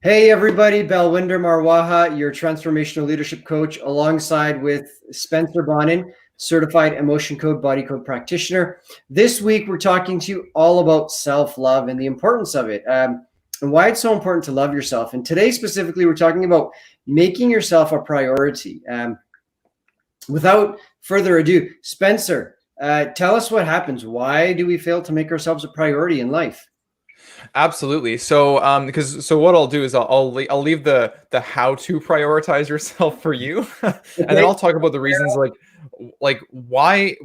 Hey everybody, Balwinder Marwaha, your transformational leadership coach, alongside with Spencer Bonin, certified emotion code body code practitioner. This week we're talking to you all about self-love and the importance of it, and why it's so important to love yourself. And today specifically, we're talking about making yourself a priority. Without further ado, Spencer, tell us what happens. Why do we fail to make ourselves a priority in life? Absolutely. So what I'll do is I'll leave the how to prioritize yourself for you, and then Okay. I'll talk about the reasons like why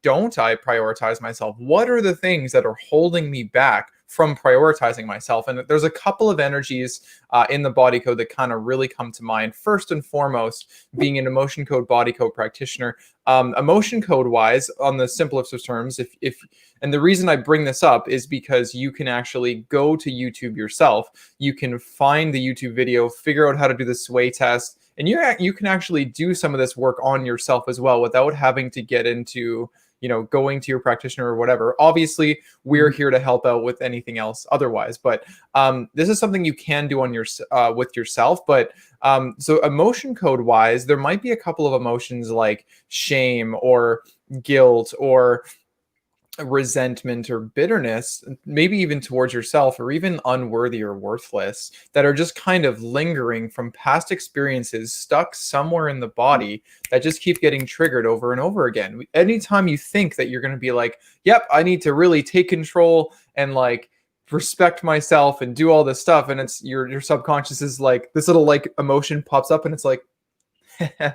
don't I prioritize myself? What are the things that are holding me back from prioritizing myself? And there's a couple of energies in the body code that kind of really come to mind. First and foremost, being an emotion code body code practitioner, emotion code wise, on the simplest of terms, if and the reason I bring this up is because you can actually go to YouTube yourself. You can find the YouTube video, figure out how to do the sway test, and you can actually do some of this work on yourself as well without having to get into going to your practitioner or whatever. Obviously, we're here to help out with anything else otherwise, but this is something you can do on your with yourself. But so emotion code wise, there might be a couple of emotions like shame or guilt or resentment or bitterness, maybe even towards yourself, or even unworthy or worthless, that are just kind of lingering from past experiences stuck somewhere in the body that just keep getting triggered over and over again. Anytime you think that you're going to be like, yep, I need to really take control and like respect myself and do all this stuff, and it's your subconscious is like, this little like emotion pops up and it's like,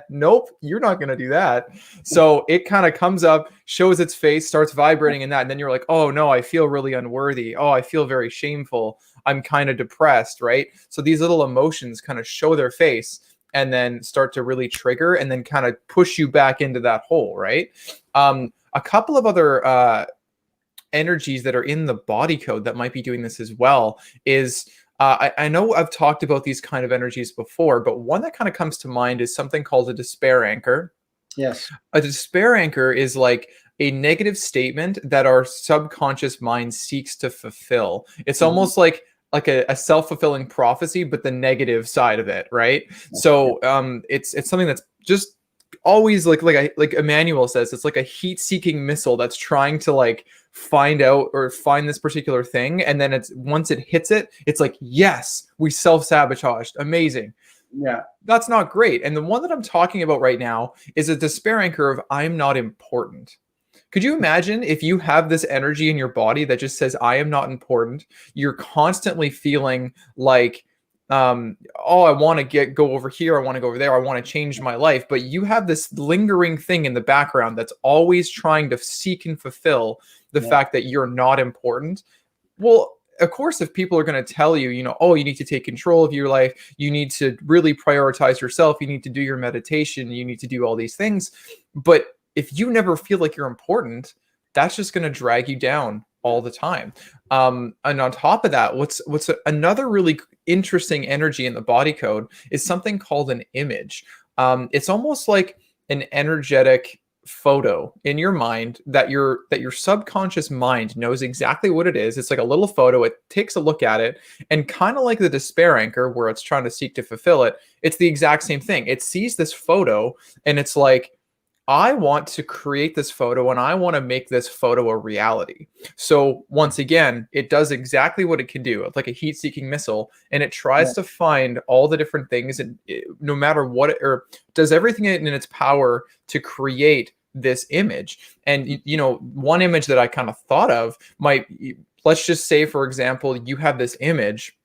nope, you're not going to do that. So it kind of comes up, shows its face, starts vibrating in that. And then you're like, oh no, I feel really unworthy. Oh, I feel very shameful. I'm kind of depressed, right? So these little emotions kind of show their face and then start to really trigger and then kind of push you back into that hole, right? A couple of other energies that are in the body code that might be doing this as well is I know I've talked about these kind of energies before, but one that kind of comes to mind is something called a despair anchor. Yes. A despair anchor is like a negative statement that our subconscious mind seeks to fulfill. It's Mhm. almost like a self-fulfilling prophecy, but the negative side of it, right? So it's something that's just always like Emmanuel says, it's like a heat-seeking missile that's trying to like find out or find this particular thing, and then it's once it hits it, it's like, yes, we self-sabotaged, amazing. Yeah. That's not great. And the one that I'm talking about right now is a despair anchor of I'm not important. Could you imagine if you have this energy in your body that just says I am not important? You're constantly feeling like oh, I want to go over here, I want to go over there, I want to change my life, but you have this lingering thing in the background that's always trying to seek and fulfill the Yeah. fact that you're not important. Well, of course, if people are going to tell you, oh, you need to take control of your life, you need to really prioritize yourself, you need to do your meditation, you need to do all these things. But if you never feel like you're important, that's just going to drag you down all the time. And on top of that, what's another really interesting energy in the body code is something called an image. It's almost like an energetic photo in your mind that your subconscious mind knows exactly what it is. It's like a little photo. It takes a look at it, and kind of like the despair anchor where it's trying to seek to fulfill it, it's the exact same thing. It sees this photo and it's like, I want to create this photo and I want to make this photo a reality. So once again, it does exactly what it can do. It's like a heat-seeking missile, and it tries Yeah. to find all the different things, and no matter what, or does everything in its power to create this image. And one image that I kind of thought of might, let's just say, for example, you have this image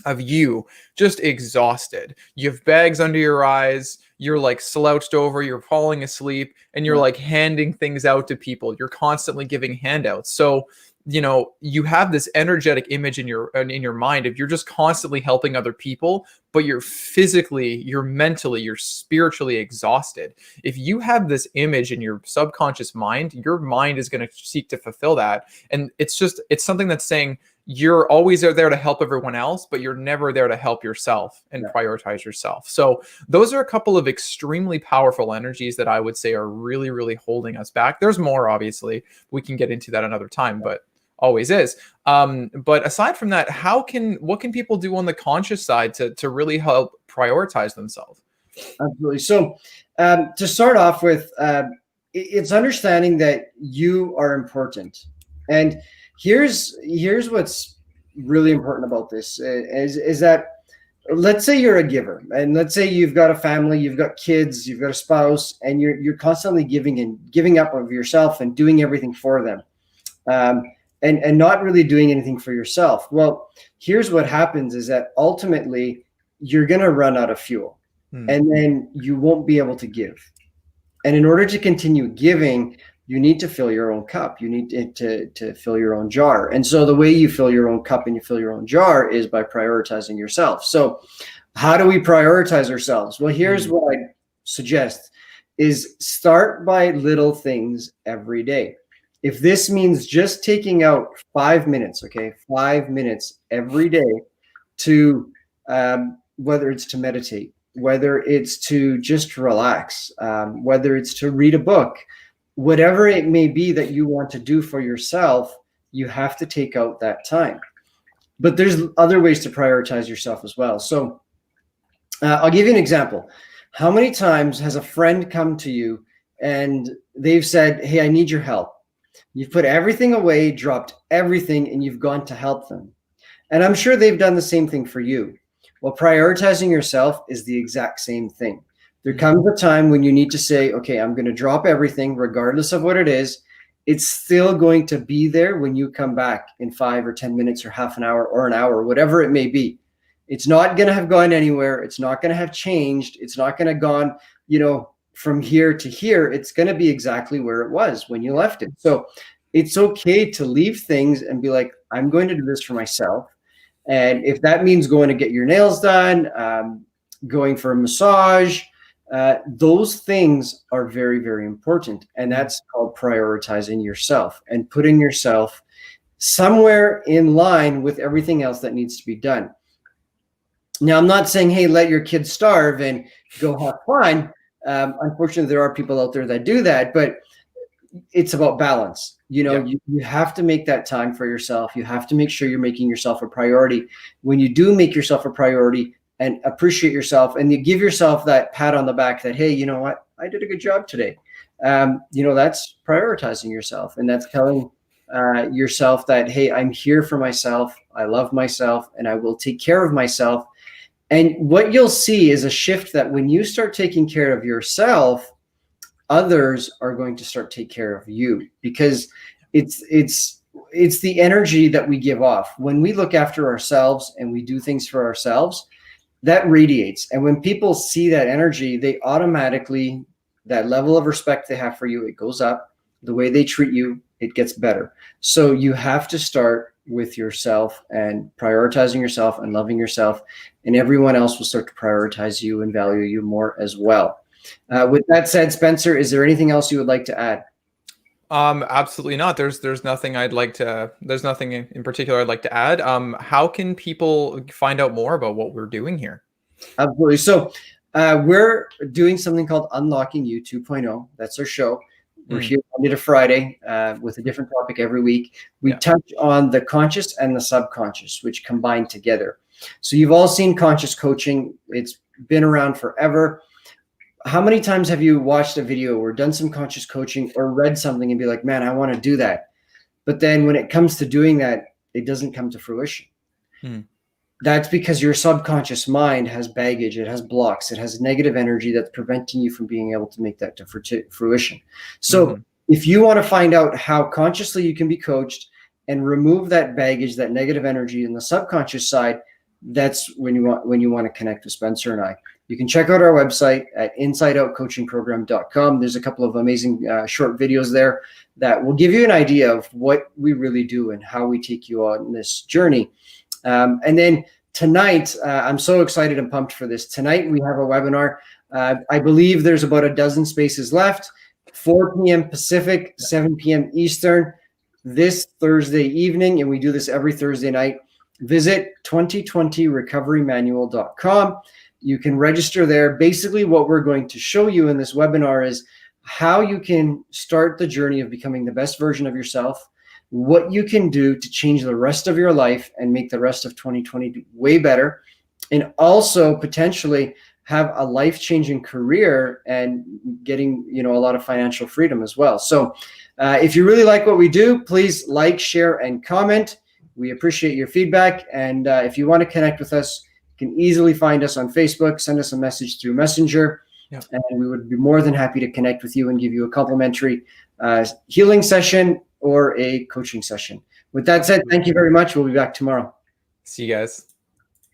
of you just exhausted. You have bags under your eyes, you're like slouched over, you're falling asleep, and you're Yeah. like handing things out to people. You're constantly giving handouts. So, you have this energetic image in your mind of you're just constantly helping other people, but you're physically, you're mentally, you're spiritually exhausted. If you have this image in your subconscious mind, your mind is going to seek to fulfill that. And it's something that's saying, you're always there to help everyone else, but you're never there to help yourself and Yeah. prioritize yourself. So those are a couple of extremely powerful energies that I would say are really, really holding us back. There's more, obviously. We can get into that another time, but always is. But aside from that, what can people do on the conscious side to really help prioritize themselves? Absolutely. So to start off with, it's understanding that you are important. And here's what's really important about this is that, let's say you're a giver, and let's say you've got a family, you've got kids, you've got a spouse, and you're constantly giving up of yourself and doing everything for them, and not really doing anything for yourself. Well, here's what happens is that ultimately you're going to run out of fuel, and then you won't be able to give. And in order to continue giving, you need to fill your own cup. You need to fill your own jar. And so the way you fill your own cup and you fill your own jar is by prioritizing yourself. So how do we prioritize ourselves? Well, here's what I suggest is start by little things every day. If this means just taking out 5 minutes, 5 minutes every day to, whether it's to meditate, whether it's to just relax, whether it's to read a book, whatever it may be that you want to do for yourself, you have to take out that time. But there's other ways to prioritize yourself as well. So I'll give you an example. How many times has a friend come to you and they've said, hey, I need your help. You've put everything away, dropped everything, and you've gone to help them. And I'm sure they've done the same thing for you. Well, prioritizing yourself is the exact same thing. There comes a time when you need to say, okay, I'm going to drop everything, regardless of what it is. It's still going to be there when you come back in 5 or 10 minutes or half an hour or an hour, whatever it may be. It's not going to have gone anywhere. It's not going to have changed. It's not going to gone, from here to here. It's going to be exactly where it was when you left it. So it's okay to leave things and be like, I'm going to do this for myself. And if that means going to get your nails done, going for a massage, those things are very, very important. And that's called prioritizing yourself and putting yourself somewhere in line with everything else that needs to be done. Now, I'm not saying, hey, let your kids starve and go have fun. Unfortunately, there are people out there that do that, but it's about balance. You have to make that time for yourself. You have to make sure you're making yourself a priority. When you do make yourself a priority and appreciate yourself, and you give yourself that pat on the back that, hey, you know what, I did a good job today. That's prioritizing yourself. And that's telling yourself that, hey, I'm here for myself. I love myself and I will take care of myself. And what you'll see is a shift that when you start taking care of yourself, others are going to start to take care of you, because it's the energy that we give off. When we look after ourselves and we do things for ourselves, that radiates. And when people see that energy, they automatically, that level of respect they have for you, it goes up. The way they treat you, it gets better. So you have to start with yourself and prioritizing yourself and loving yourself, and everyone else will start to prioritize you and value you more as well. With that said, Spencer, is there anything else you would like to add? Absolutely not. There's nothing there's nothing in particular I'd like to add. How can people find out more about what we're doing here? Absolutely. So we're doing something called Unlocking You 2.0. That's our show. We're here Monday to Friday with a different topic every week. We touch on the conscious and the subconscious, which combine together. So you've all seen conscious coaching. It's been around forever. How many times have you watched a video or done some conscious coaching or read something and be like, man, I want to do that. But then when it comes to doing that, it doesn't come to fruition. That's because your subconscious mind has baggage, it has blocks, it has negative energy that's preventing you from being able to make that to fruition. So if you want to find out how consciously you can be coached and remove that baggage, that negative energy in the subconscious side, that's when you want to connect with Spencer and I. You can check out our website at insideoutcoachingprogram.com. There's a couple of amazing short videos there that will give you an idea of what we really do and how we take you on this journey. And then tonight, I'm so excited and pumped for this. Tonight, we have a webinar. I believe there's about a dozen spaces left, 4 p.m. Pacific, 7 p.m. Eastern, this Thursday evening, and we do this every Thursday night. Visit 2020recoverymanual.com. You can register there. Basically, what we're going to show you in this webinar is how you can start the journey of becoming the best version of yourself what you can do to change the rest of your life and make the rest of 2020 way better, and also potentially have a life-changing career and getting, a lot of financial freedom as well. So if you really like what we do, please like, share, and comment. We appreciate your feedback. And if you want to connect with us, you can easily find us on Facebook, send us a message through Messenger, and we would be more than happy to connect with you and give you a complimentary healing session or a coaching session. With that said, thank you very much. We'll be back tomorrow. See you guys.